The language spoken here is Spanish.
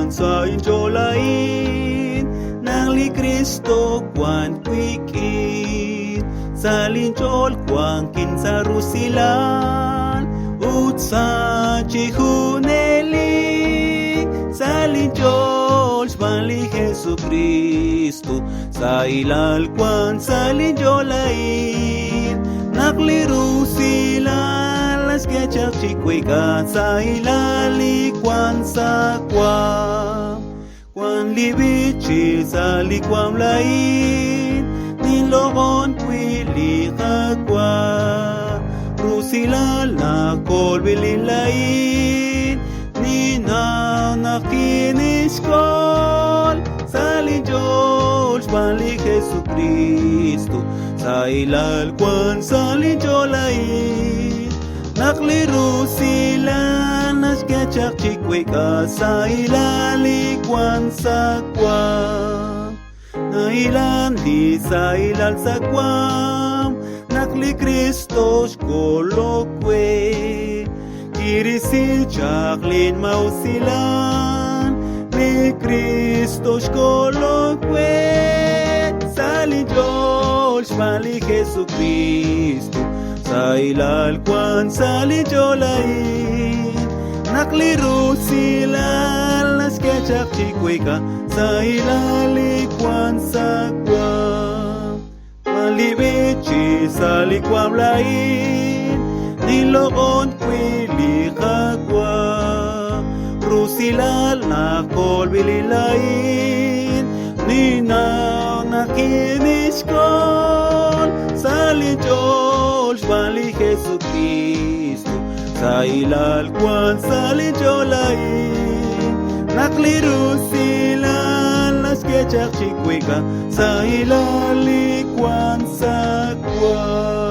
kwan sa injolain nang li Kristo kwan kwikit sa linjol kwan kin sa rusilan ut sa chihuneli sa linjol bali Jesucristo sa ilal kwan sa linjolain nakliru sila las que chikwikan sa ilali kwan sa kwan libichi sa likwam lain nilogon kwili kakwa rusila la kolbilin lain ninaw nakinis kol sa linjol bali Jesucristo sa ilal kwan sa linjolain nakliru sila nas kachak chikweka sa ilali kwan sa kwam na ilan di sa ilal sa kwam nakli Kristos kolokwe kirisil chaklin mausilan ni Kristos kolokwe sa linjol bali Jesucristo sa ilal kwan sa linjolain nakliru sila las kachak chikweka sa ilali kwan sa kwam malibichi sa likwam lain nilogon kwili kakwa rusilal na kolbili lain ninaw nakinis kol sa linjol bali Jesucristo sa ilal kwan sa linjolain nakliru sila las kachak chikweka sa ilali kwan sa kwan